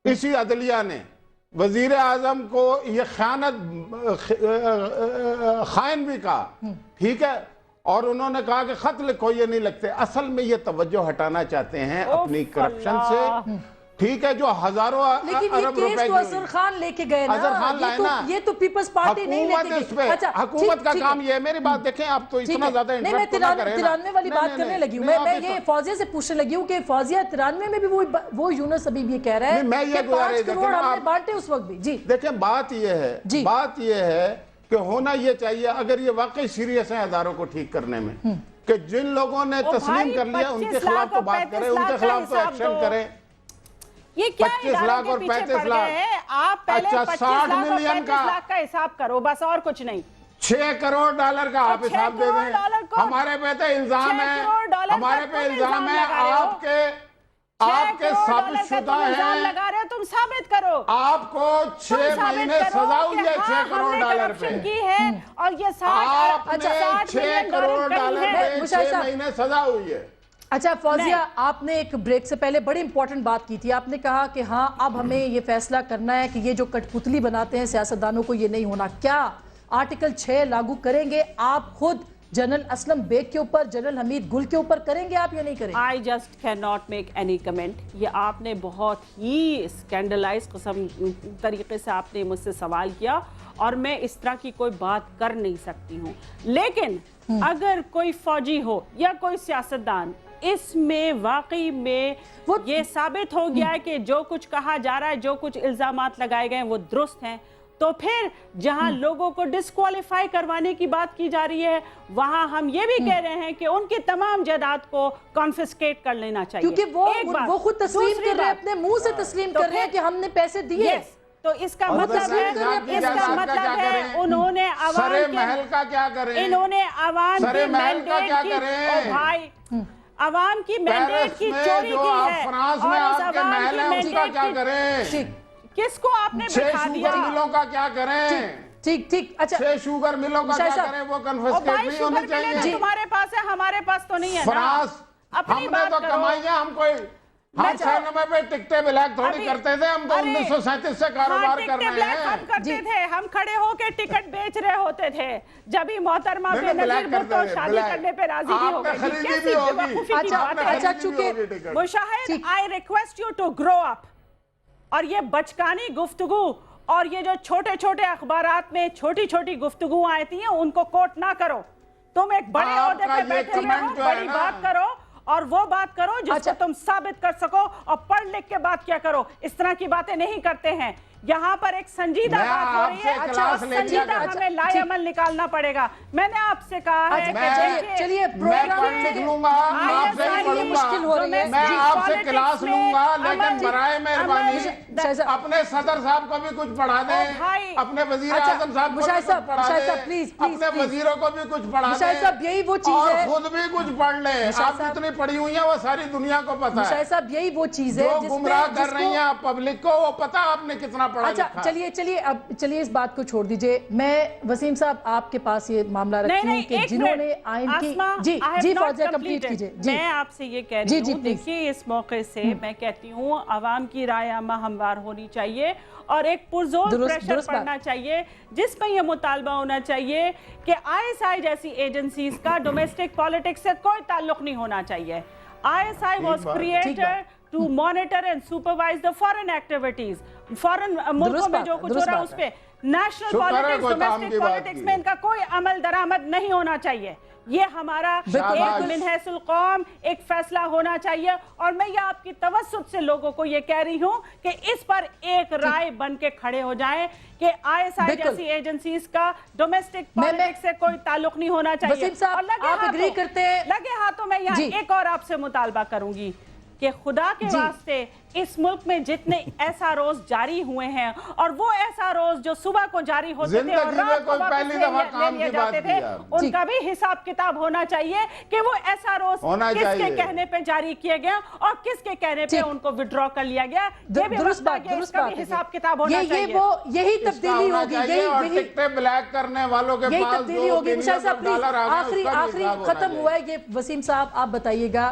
اسی عدلیہ نے وزیر اعظم کو یہ خائن بھی کہا، ٹھیک ہے، اور انہوں نے کہا کہ خط لکھو، یہ نہیں لکھتے. اصل میں یہ توجہ ہٹانا چاہتے ہیں اپنی کرپشن سے، ٹھیک ہے، جو ہزاروں ارب روپے لیکن یہ کیس تو اظہر خان لے کے گئے نا، اظہر خان لائے نا، یہ تو پیپلز پارٹی نہیں لے کے گئی. حکومت کا کام یہ ہے. میری بات دیکھیں، آپ تو اتنا زیادہ انٹرپٹ نہ کریں نا. 93 والی بات کرنے لگی ہوں میں یہ فوزیہ سے پوچھنے لگی ہوں کہ فوزیہ 93 میں بھی وہ یونس ابھی یہ کہہ رہا ہے کہ 5 کروڑ ہم نے بانٹے اس وقت بھی. جی دیکھیں، بات یہ ہے کہ ہونا یہ چاہیے، اگر یہ واقعی سیریس ہیں اداروں کو ٹھیک کرنے میں، کہ جن لوگوں نے تسلیم کر لیا ان کے خلاف تو بات کریں، ان کے خلاف تو ایکشن کریں. یہ کیا 25 لاکھ اور 35 لاکھ، آپ پہلے 25 60 لاکھ اور ملین 35 لاکھ کا حساب کرو، بس اور کچھ نہیں. 6 کروڑ ڈالر کا آپ حساب دے دیں. ہمارے پہ تو الزام ہے، ہمارے پہ الزام ہے، آپ کے ثابت شدہ ہیں، لگا رہے ہو تم، ثابت کرو. آپ کو 6 مہینے سزا ہوئی ہے 6 کروڑ ڈالر پہ. کی ہے اور یہ 60 آپ نے 6 کروڑ ڈالر پہ 6 مہینے سزا ہوئی ہے. اچھا فوزیہ، آپ نے ایک بریک سے پہلے بڑی امپورٹنٹ بات کی تھی. آپ نے کہا کہ ہاں اب ہمیں یہ فیصلہ کرنا ہے کہ یہ جو کٹ پتلی بناتے ہیں سیاستدانوں کو، یہ نہیں ہونا. کیا آرٹیکل 6 لاگو کریں گے آپ خود جنرل اسلم بیگ کے اوپر، جنرل حمید گل کے اوپر کریں گے آپ یا نہیں کریں گے؟ I just cannot make any comment. یہ آپ نے بہت ہی اسکینڈلائز قسم طریقے سے آپ نے مجھ سے سوال کیا اور میں اس طرح کی کوئی بات کر نہیں سکتی ہوں. لیکن اگر کوئی فوجی ہو یا کوئی سیاستدان اس میں واقعی میں یہ ثابت ہو گیا ہے کہ جو کچھ کہا جا رہا ہے، جو کچھ الزامات لگائے گئے ہیں وہ درست ہیں، تو پھر جہاں لوگوں کو ڈسکوالیفائی کروانے کی بات کی جا رہی ہے، وہاں ہم یہ بھی کہہ رہے ہیں کہ ان کی تمام جائیداد کو کانفسکیٹ کر لینا چاہیے. کیونکہ وہ خود تسلیم کر رہے ہیں، اپنے منہ سے تسلیم کر رہے ہیں کہ ہم نے پیسے دیے. تو اس کا مطلب ہے انہوں نے عوام کی مینڈیٹ کی چوری کی ہے. فرانس میں آپ کے محل ہیں ان کا کیا کریں؟ کس کو آپ نے 6 بٹھا دیا؟ شوگر ملوں کا کیا کریں؟ ٹھیک اچھا 6 شوگر ملوں کا کیا کریں؟ وہ کنفسکیٹ نہیں ہونے چاہیے. تمہارے پاس ہے، ہمارے پاس تو نہیں ہے. فرانس ہم نے تو کمائی ہے، ہم 96 پہ ٹکٹیں بلیک تھوڑی کرتے تھے، ہم تو 1937 سے کاروبار کر رہے ہیں. ہم کرتے تھے، ہم کھڑے ہو کے ٹکٹ بیچ رہے ہوتے تھے جب ہی محترمہ بے نظیر بھٹو شادی کرنے پہ راضی نہیں ہو گئی. کیسی بیوقوفی کی بات ہے. اچھا چونکہ Mushahid, I request you to grow up. اور یہ بچکانی گفتگو اور یہ جو چھوٹے چھوٹے اخبارات میں چھوٹی چھوٹی گفتگو آتی ہیں ان کو کوٹ نہ کرو. تم ایک بڑے عہدے پہ بیٹھے ہوئے ہو، بڑی بات کرو اور وہ بات کرو جس کو تم ثابت کر سکو، اور پڑھ لکھ کے بات کیا کرو. اس طرح کی باتیں نہیں کرتے ہیں. یہاں پر ایک سنجیدہ بات ہو رہی ہے اور سنجیدہ ہمیں لائے عمل نکالنا پڑے گا. میں نے آپ سے کہا ہے کہ چلیے میں پڑھ لکھ لوں گا، آپ سے ہی پڑھوں گا، میں آپ سے کلاس لوں گا، لیکن برائے مہربانی اپنے صدر صاحب کو بھی کچھ پڑھا دیں، اپنے وزیر اعظم صاحب کو بھی کچھ پڑھا دیں، اپنے وزیروں کو بھی کچھ پڑھا دیں، یہی وہ چیز ہے، اور خود بھی کچھ پڑھ لیں. آپ اتنی پڑھی ہوئی ہیں وہ ساری دنیا کو پتا ہے. مشاہد صاحب یہی وہ چیز ہے جو گمراہ کر رہی ہیں پبلک کو، وہ پتا آپ نے کتنا پڑھا لکھا. اچھا چلیے اس بات کو چھوڑ دیجئے. میں وسیم صاحب آپ کے پاس یہ معاملہ رکھتی ہوں کہ جنہوں نے آئین کی جی فوزیہ کمپلیٹ کیجئے. میں آپ سے یہ کہہ رہی ہوں، دیکھیے اس موقع سے میں کہتی ہوں عوام کی رائے عامہ ہموار ہونی چاہیے اور ایک پرزور پریشر پڑنا چاہیے جس میں یہ مطالبہ ہونا چاہیے کہ ISI جیسی ایجنسیز کا ڈومیسٹک پالیٹکس سے کوئی تعلق نہیں ہونا چاہیے. ISI was created to monitor and supervise the foreign activities. فورن ملکوں میں جو کچھ ہو رہا ہے اس پہ نیشنل پالیٹکس، ڈومیسٹک پالیٹکس میں ان کا کوئی عمل درآمد نہیں ہونا چاہیے. یہ ہمارا ایک من حیث القوم ایک فیصلہ ہونا چاہیے. اور میں یہ آپ کی توسط سے لوگوں کو یہ کہہ رہی ہوں کہ اس پر ایک رائے بن کے کھڑے ہو جائیں کہ ISI جیسی ایجنسیز کا ڈومیسٹک پالیٹکس سے کوئی تعلق نہیں ہونا چاہیے. اور لگے ہاتھوں میں یہاں ایک اور آپ سے مطالبہ کروں گی کہ خدا کے واسطے اس ملک میں جتنے ایسا روز جاری ہوئے ہیں اور وہ ایسا روز جو صبح کو جاری ہوتے تھے اور رات کو واپس لے لیے جاتے تھے، ان کا بھی حساب کتاب ہونا چاہیے کہ وہ ایسا روز کس کے کہنے پہ جاری کیا گیا اور کس کے کہنے پہ ان کو وڈرا کر لیا گیا. یہ بھی درست بات اس کا بھی حساب کتاب ہونا چاہیے. یہی تبدیلی ہوگی، یہی ٹکٹیں بلیک کرنے والوں کے پاس تبدیلی ہوگی. مشاہد صاحب پلیز آخری ختم ہوا ہے یہ. وسیم صاحب آپ بتائیے گا،